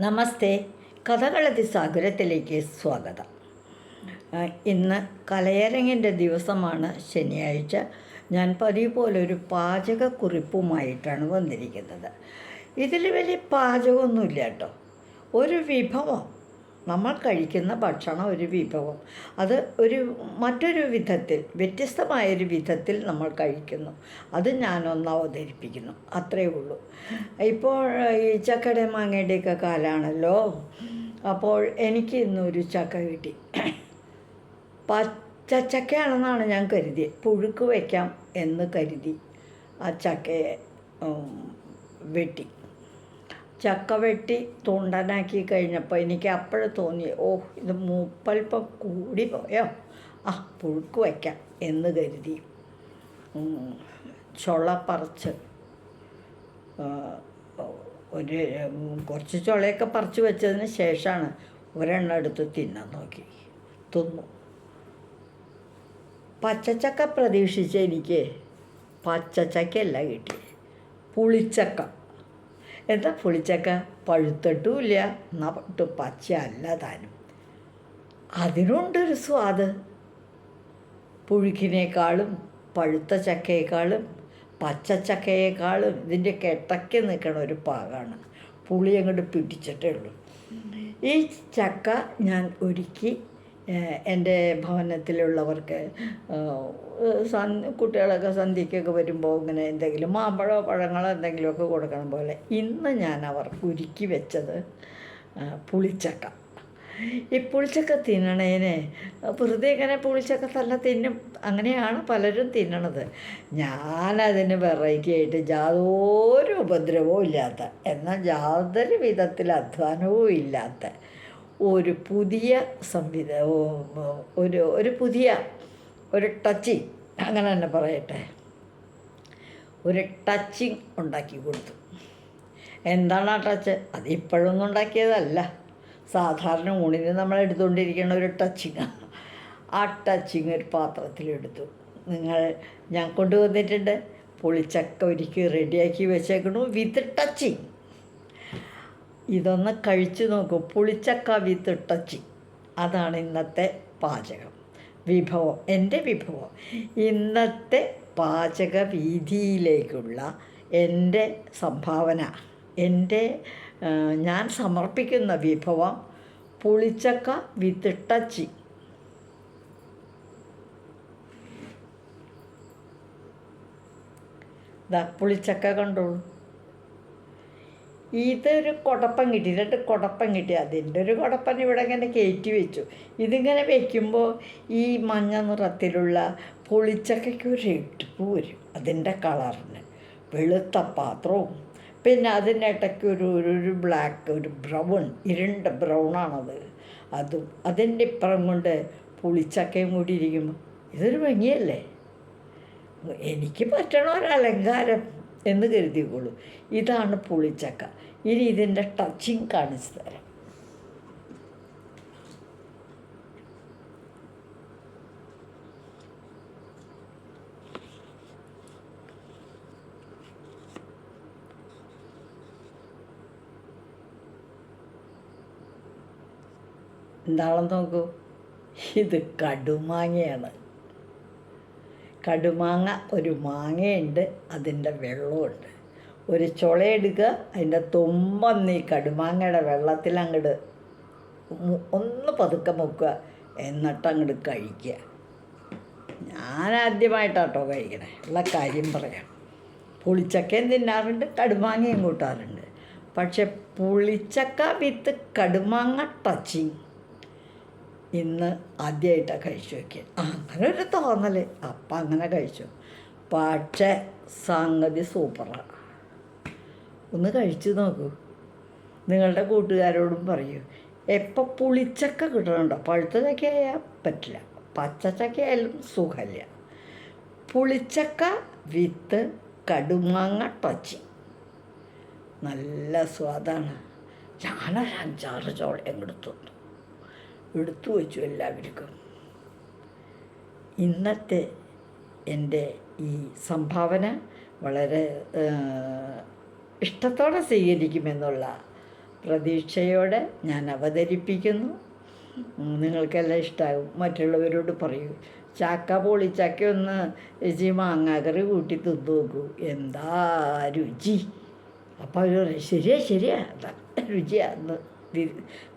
നമസ്തേ. കഥകളതിസാഗരത്തിലേക്ക് സ്വാഗതം. ഇന്ന് കലയരങ്ങിൻ്റെ ദിവസമാണ്, ശനിയാഴ്ച. ഞാൻ പതിവ് പോലെ ഒരു പാചകക്കുറിപ്പുമായിട്ടാണ് വന്നിരിക്കുന്നത്. ഇതിൽ വലിയ പാചകമൊന്നുമില്ല കേട്ടോ. ഒരു വിഭവം, നമ്മൾ കഴിക്കുന്ന ഭക്ഷണം ഒരു വിഭവം, അത് മറ്റൊരു വിധത്തിൽ, വ്യത്യസ്തമായൊരു വിധത്തിൽ നമ്മൾ കഴിക്കുന്നു. അത് ഞാനൊന്ന് അവതരിപ്പിക്കുന്നു, അത്രയേ ഉള്ളൂ. ഇപ്പോൾ ഈ ചക്കയുടെ മാങ്ങയുടെയൊക്കെ കാലമാണല്ലോ. അപ്പോൾ എനിക്ക് ഇന്നൊരു ചക്ക കിട്ടി. പച്ചച്ചക്കയാണെന്നാണ് ഞാൻ കരുതിയത്. പുഴുക്ക് വയ്ക്കാം എന്ന് കരുതി ആ ചക്കയെ വെട്ടി. ചക്ക വെട്ടി തുണ്ടനാക്കി കഴിഞ്ഞപ്പോൾ എനിക്ക് അപ്പോഴും തോന്നി, ഇത് മൂപ്പൽപ്പം കൂടി പോയോ, പുഴുക്ക് വയ്ക്കാം എന്ന് കരുതി ചുള പറിച്ച് കുറച്ച് ചുളയൊക്കെ പറിച്ച് വെച്ചതിന് ശേഷമാണ് ഒരെണ്ണം എടുത്ത് തിന്നാൻ നോക്കി. തിന്നു. പച്ചച്ചക്ക പ്രതീക്ഷിച്ച് എനിക്ക് പച്ചച്ചക്കയല്ല കിട്ടി, പുളിച്ചക്ക. എന്താ പുളിച്ചക്ക? പഴുത്തിട്ടുമില്ല, എന്നാൽ പച്ചയല്ല താനും. അതിനുണ്ടൊരു സ്വാദ്. പുഴുക്കിനേക്കാളും പഴുത്ത ചക്കയേക്കാളും പച്ചച്ചക്കയേക്കാളും ഇതിൻ്റെ കെട്ടയ്ക്ക് നിൽക്കണ ഒരു പാകമാണ്. പുളി അങ്ങോട്ട് പിടിച്ചിട്ടേ ഉള്ളൂ. ഈ ചക്ക ഞാൻ ഒരുക്കി എൻ്റെ ഭവനത്തിലുള്ളവർക്ക്, കുട്ടികളൊക്കെ സന്ധ്യയ്ക്കൊക്കെ വരുമ്പോൾ ഇങ്ങനെ എന്തെങ്കിലും മാമ്പഴമോ പഴങ്ങളോ എന്തെങ്കിലുമൊക്കെ കൊടുക്കണം പോലെ ഇന്ന് ഞാൻ അവർക്ക് ഒരുക്കി വെച്ചത് പുളിച്ചക്ക. ഈ പുളിച്ചക്ക തിന്നണേന് വെറുതെ ഇങ്ങനെ പുളിച്ചക്ക തന്നെ തിന്നും, അങ്ങനെയാണ് പലരും തിന്നണത്. ഞാനതിന് വെറൈറ്റി ആയിട്ട് യാതൊരു ഉപദ്രവവും ഇല്ലാത്ത, എന്നാൽ യാതൊരു വിധത്തിൽ അധ്വാനവും ഇല്ലാത്ത ഒരു പുതിയ ഒരു ടച്ചിങ്, അങ്ങനെ തന്നെ പറയട്ടെ, ഒരു ടച്ചിങ് ഉണ്ടാക്കി കൊടുത്തു. എന്താണ് ആ ടച്ച്? അത് ഇപ്പോഴൊന്നും ഉണ്ടാക്കിയതല്ല, സാധാരണ ഊണിന് നമ്മൾ എടുത്തുകൊണ്ടിരിക്കുന്ന ഒരു ടച്ചിങ്. ആ ടച്ചിങ് ഒരു പാത്രത്തിലെടുത്തു. ഞാൻ കൊണ്ടുവന്നിട്ടുണ്ട്. പുളിച്ചക്ക ഒരുക്കി റെഡിയാക്കി വെച്ചേക്കണു വിത്ത് ടച്ചിങ്. ഇതൊന്ന് കഴിച്ചു നോക്കൂ. പുളിച്ചക്ക വിത്ത് ടച്ചിങ്, അതാണ് ഇന്നത്തെ പാചകം വിഭവം, എൻ്റെ വിഭവം. ഇന്നത്തെ പാചക വീതിയിലേക്കുള്ള എൻ്റെ സംഭാവന, ഞാൻ സമർപ്പിക്കുന്ന വിഭവം പുളിച്ചക്ക വിത്ത് ടച്ചിങ്. പുളിച്ചക്ക കണ്ടോളൂ. ഇതൊരു കുടപ്പൻ കിട്ടി, 2 കുടപ്പൻ കിട്ടി. അതിൻ്റെ ഒരു കുടപ്പൻ ഇവിടെ ഇങ്ങനെ കയറ്റി വെച്ചു. ഇതിങ്ങനെ വയ്ക്കുമ്പോൾ ഈ മഞ്ഞ നിറത്തിലുള്ള പുളിച്ചക്കയ്ക്ക് ഒരു എടുപ്പ് വരും, അതിൻ്റെ കളറിന്. വെളുത്ത പാത്രവും പിന്നെ അതിനിടയ്ക്ക് ഒരു ബ്ലാക്ക്, ഒരു ബ്രൗൺ, ഇരുണ്ട ബ്രൗണാണത്. അതും അതിൻ്റെ ഇപ്പുറം കൊണ്ട് പുളിച്ചക്കയും കൂടി ഇരിക്കുമ്പോൾ ഇതൊരു ഭംഗിയല്ലേ. എനിക്ക് പറ്റണ ഒരലങ്കാരം എന്ന് കരുതിക്കോളൂ. ഇതാണ് പുളിച്ചക്ക. ഇനി ഇതിൻ്റെ ടച്ചിങ് കാണിച്ചു തരാം. എന്താണെന്ന് നോക്കൂ, ഇത് കടുമാങ്ങയാണ്. കടുമാങ്ങ, ഒരു മാങ്ങയുണ്ട്, അതിൻ്റെ വെള്ളമുണ്ട്. ഒരു ചുളയെടുക്കുക, അതിൻ്റെ തുമ്പന്ന് ഈ കടുമാങ്ങയുടെ വെള്ളത്തിൽ അങ്ങോട്ട് ഒന്ന് പതുക്കെ മുക്കുക, എന്നിട്ട് അങ്ങോട്ട് കഴിക്കുക. ഞാനാദ്യമായിട്ടാട്ടോ കഴിക്കണേ, ഉള്ള കാര്യം പറയാം. പുളിച്ചക്കയും തിന്നാറുണ്ട്, കടുമാങ്ങയും കൂട്ടാറുണ്ട്. പക്ഷെ പുളിച്ചക്ക വിത്ത് കടുമാങ്ങ ടച്ചിങ് ഇന്ന് ആദ്യമായിട്ടാണ് കഴിച്ചു നോക്കിയത്. അങ്ങനെ ഒരു തോന്നൽ, അപ്പം അങ്ങനെ കഴിച്ചു. പക്ഷേ സംഗതി സൂപ്പറാണ്. ഒന്ന് കഴിച്ചു നോക്കൂ. നിങ്ങളുടെ കൂട്ടുകാരോടും പറയൂ. എപ്പോൾ പുളിച്ചക്ക കിട്ടണുണ്ടോ, പഴുത്ത ചക്കയായാൽ പറ്റില്ല, പച്ചച്ചക്കയായാലും സുഖമില്ല. പുളിച്ചക്ക വിത്ത് കടുമാങ്ങ ടച്ചിങ് നല്ല സ്വാദാണ്. ഞാനൊരു 5-6 ചോളയും എടുത്തു വെച്ചു എല്ലാവർക്കും. ഇന്നത്തെ എൻ്റെ ഈ സംഭാവന വളരെ ഇഷ്ടത്തോടെ സ്വീകരിക്കുമെന്നുള്ള പ്രതീക്ഷയോടെ ഞാൻ അവതരിപ്പിക്കുന്നു. നിങ്ങൾക്കെല്ലാം ഇഷ്ടമാകും. മറ്റുള്ളവരോട് പറയൂ, ചക്ക പൊളിച്ചക്ക ഒന്ന് ചേച്ചി മാങ്ങാക്കറി കൂട്ടി തിന്നു നോക്കൂ, എന്താ രുചി. അപ്പോൾ അവർ പറയും ശരിയാ ശരിയാ നല്ല രുചിയാന്ന്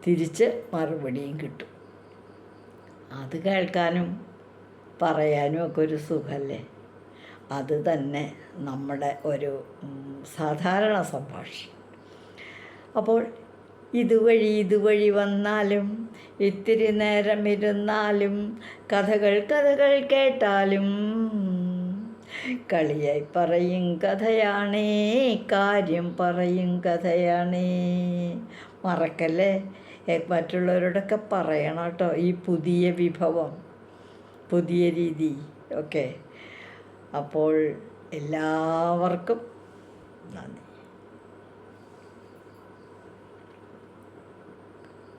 തിരിച്ച് മറുപടിയും കിട്ടും. അത് കേൾക്കാനും പറയാനും ഒക്കെ ഒരു സുഖമല്ലേ. അത് തന്നെ നമ്മുടെ ഒരു സാധാരണ സംഭാഷണം. അപ്പോൾ ഇതുവഴി വന്നാലും ഇത്തിരി നേരം ഇരുന്നാലും കഥകൾ കേട്ടാലും കളിയായി പറയും കഥയാണേ, കാര്യം പറയും കഥയാണേ. മറക്കല്ലേ, മറ്റുള്ളവരോടൊക്കെ പറയണം കേട്ടോ ഈ പുതിയ വിഭവം, പുതിയ രീതി ഒക്കെ. അപ്പോൾ എല്ലാവർക്കും